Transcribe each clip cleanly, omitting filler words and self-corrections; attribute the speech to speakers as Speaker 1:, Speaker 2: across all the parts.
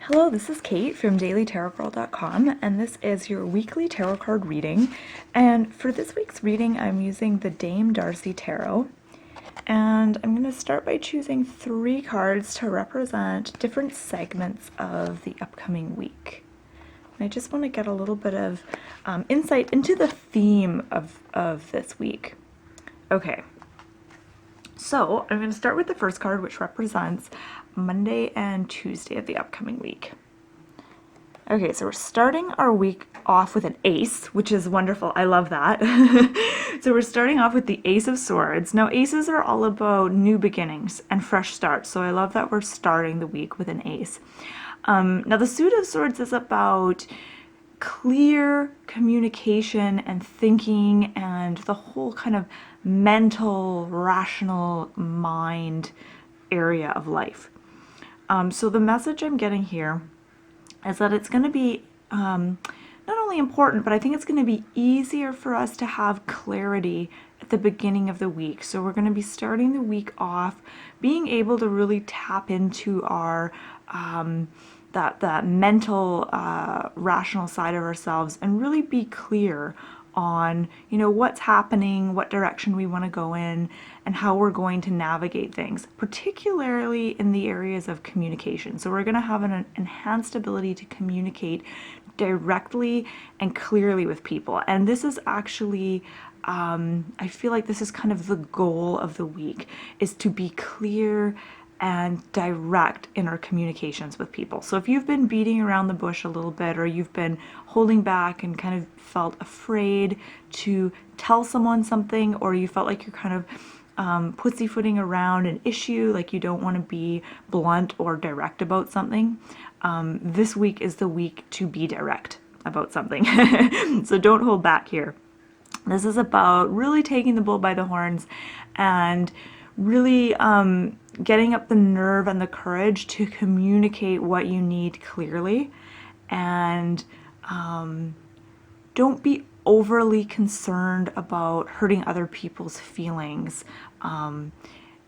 Speaker 1: Hello, this is Kate from dailytarotgirl.com, and this is your weekly tarot card reading. And for this week's reading, I'm using the Dame Darcy Tarot. And I'm going to start by choosing 3 cards to represent different segments of the upcoming week. And I just want to get a little bit of insight into the theme of this week. Okay. So I'm going to start with the first card, which represents Monday and Tuesday of the upcoming week. Okay, so we're starting our week off with an ace, which is wonderful. I love that. So we're starting off with the Ace of Swords. Now, aces are all about new beginnings and fresh starts, so I love that we're starting the week with an ace. Now, the Suit of Swords is about clear communication and thinking and the whole kind of mental, rational mind area of life. So the message I'm getting here is that it's going to be not only important, but I think it's going to be easier for us to have clarity at the beginning of the week. So we're going to be starting the week off being able to really tap into our that mental, rational side of ourselves and really be clear on, what's happening, what direction we want to go in, and how we're going to navigate things, particularly in the areas of communication. So we're going to have an enhanced ability to communicate directly and clearly with people. And this is actually, I feel like this is kind of the goal of the week, is to be clear and direct in our communications with people. So if you've been beating around the bush a little bit, or you've been holding back and kind of felt afraid to tell someone something, or you felt like you're kind of pussyfooting around an issue, like you don't want to be blunt or direct about something, this week is the week to be direct about something. So don't hold back here. This is about really taking the bull by the horns and really getting up the nerve and the courage to communicate what you need clearly, and don't be overly concerned about hurting other people's feelings.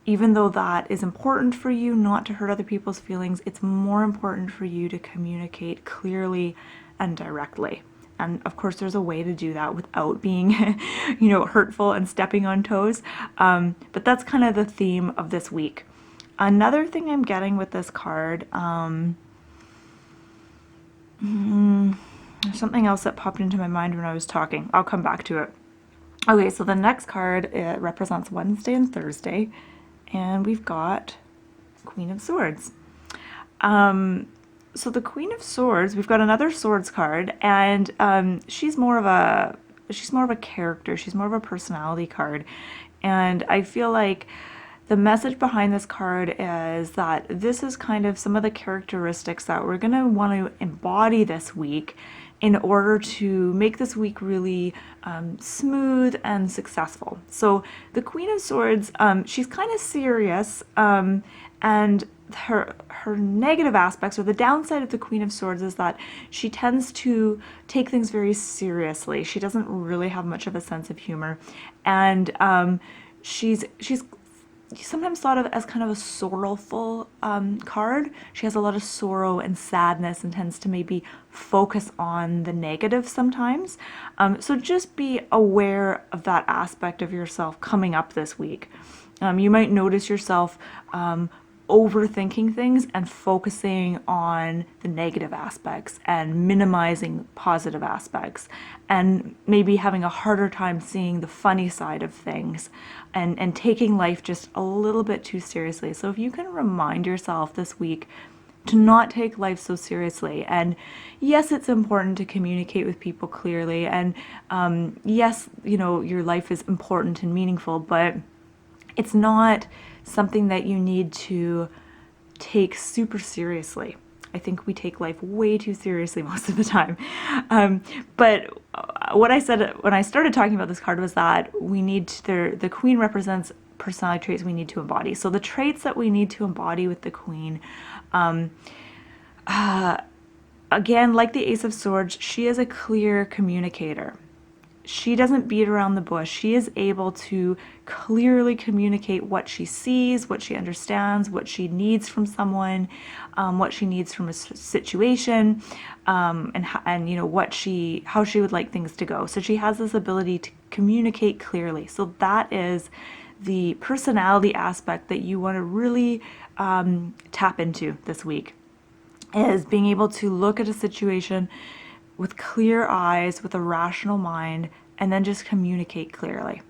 Speaker 1: Even though that is important for you not to hurt other people's feelings, it's more important for you to communicate clearly and directly. And of course, there's a way to do that without being, hurtful and stepping on toes. But that's kind of the theme of this week. Another thing I'm getting with this card, there's something else that popped into my mind when I was talking. I'll come back to it. Okay, so the next card, it represents Wednesday and Thursday, and we've got Queen of Swords. So the Queen of Swords, we've got another Swords card, and she's more of a character. She's more of a personality card, and I feel like the message behind this card is that this is kind of some of the characteristics that we're going to want to embody this week in order to make this week really smooth and successful. So the Queen of Swords, she's kind of serious, and her negative aspects, or the downside of the Queen of Swords, is that she tends to take things very seriously. She doesn't really have much of a sense of humor, and she's sometimes thought of as kind of a sorrowful card. She has a lot of sorrow and sadness and tends to maybe focus on the negative sometimes. So just be aware of that aspect of yourself coming up this week. You might notice yourself overthinking things and focusing on the negative aspects and minimizing positive aspects, and maybe having a harder time seeing the funny side of things, and taking life just a little bit too seriously. So if you can remind yourself this week to not take life so seriously, and yes, it's important to communicate with people clearly, and yes, your life is important and meaningful, but it's not something that you need to take super seriously. I think we take life way too seriously most of the time. But what I said when I started talking about this card was that the Queen represents personality traits we need to embody. So the traits that we need to embody with the Queen, again, like the Ace of Swords, she is a clear communicator. she doesn't beat around the bush. She is able to clearly communicate what she sees, what she understands, what she needs from someone, what she needs from a situation, and you know how she would like things to go. So she has this ability to communicate clearly. So that is the personality aspect that you want to really tap into this week, is being able to look at a situation with clear eyes, with a rational mind, and then just communicate clearly.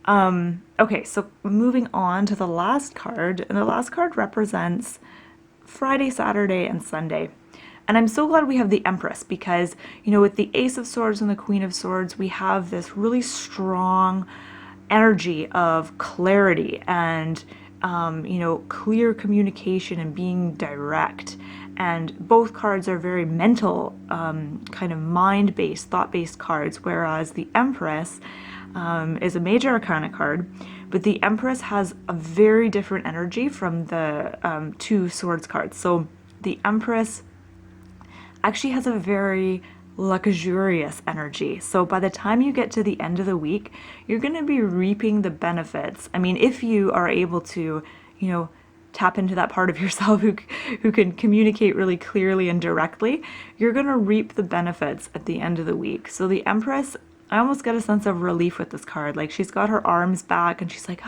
Speaker 1: Okay, so moving on to the last card, and the last card represents Friday, Saturday, and Sunday. And I'm so glad we have the Empress, because, you know, with the Ace of Swords and the Queen of Swords, we have this really strong energy of clarity and, you know, clear communication and being direct. And both cards are very mental, kind of mind-based, thought-based cards, whereas the Empress is a major arcana card, but the Empress has a very different energy from the two swords cards. So the Empress actually has a very luxurious energy. So by the time you get to the end of the week, you're going to be reaping the benefits. I mean, if you are able to, you know, tap into that part of yourself who can communicate really clearly and directly, you're going to reap the benefits at the end of the week. So the Empress, I almost get a sense of relief with this card. Like, she's got her arms back and she's like,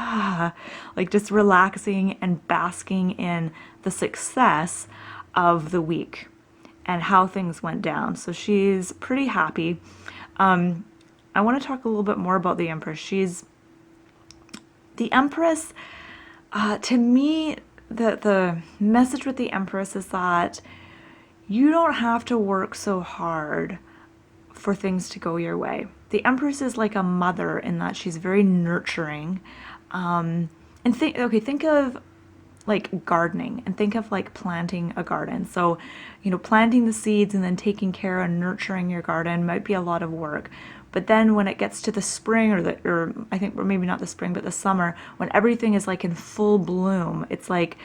Speaker 1: like just relaxing and basking in the success of the week and how things went down. So she's pretty happy. I want to talk a little bit more about the Empress. The Empress, to me, the message with the Empress is that you don't have to work so hard for things to go your way. The Empress is like a mother in that she's very nurturing. And think of like gardening, and think of like planting a garden. So, you know, planting the seeds and then taking care and nurturing your garden might be a lot of work. But then when it gets to the spring, or I think, or maybe not the spring, but the summer, when everything is like in full bloom, it's like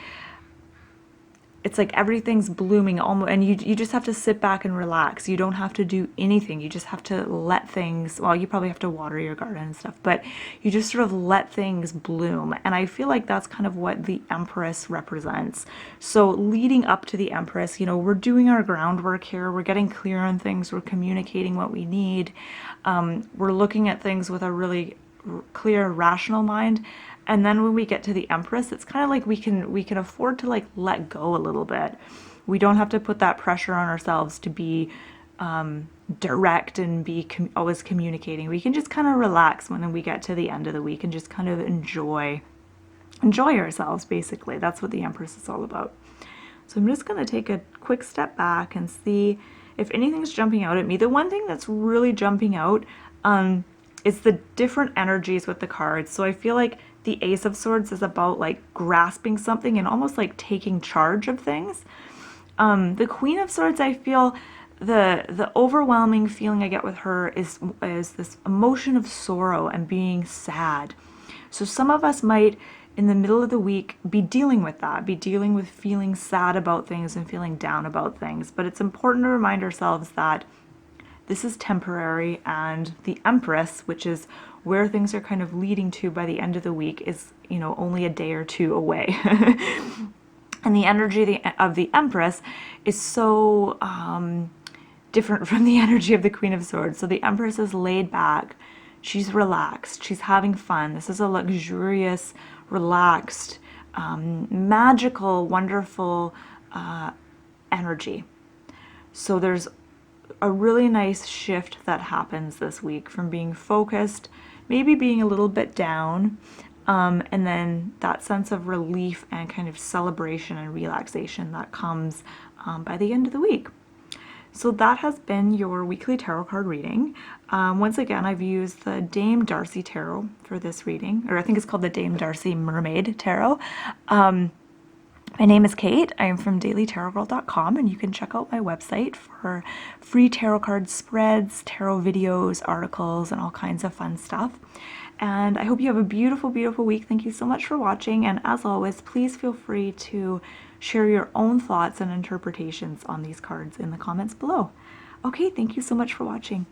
Speaker 1: everything's blooming almost, and you just have to sit back and relax. You don't have to do anything. You just have to let things, well, you probably have to water your garden and stuff, but you just sort of let things bloom. And I feel like that's kind of what the Empress represents. So leading up to the Empress, you know, we're doing our groundwork here. We're getting clear on things. We're communicating what we need. We're looking at things with a really clear, rational mind. And then when we get to the Empress, it's kind of like we can afford to like let go a little bit. We don't have to put that pressure on ourselves to be direct and be always communicating. We can just kind of relax when we get to the end of the week and just kind of enjoy ourselves, basically. That's what the Empress is all about. So I'm just going to take a quick step back and see if anything's jumping out at me. The one thing that's really jumping out is the different energies with the cards. So I feel like the Ace of Swords is about like grasping something and almost like taking charge of things. The Queen of Swords, I feel the overwhelming feeling I get with her is this emotion of sorrow and being sad. So some of us might, in the middle of the week, be dealing with that, be dealing with feeling sad about things and feeling down about things. But it's important to remind ourselves that this is temporary, and the Empress, which is where things are kind of leading to by the end of the week, is, you know, only a day or two away. And the energy of the Empress is so different from the energy of the Queen of Swords. So the Empress is laid back, she's relaxed, she's having fun. This is a luxurious, relaxed, magical, wonderful energy. So there's a really nice shift that happens this week from being focused, maybe being a little bit down, and then that sense of relief and kind of celebration and relaxation that comes by the end of the week. So that has been your weekly tarot card reading. Once again, I've used the Dame Darcy Tarot for this reading, or I think it's called the Dame Darcy Mermaid Tarot. My name is Kate. I am from dailytarotgirl.com, and you can check out my website for free tarot card spreads, tarot videos, articles, and all kinds of fun stuff. And I hope you have a beautiful, beautiful week. Thank you so much for watching. And as always, please feel free to share your own thoughts and interpretations on these cards in the comments below. Okay, thank you so much for watching.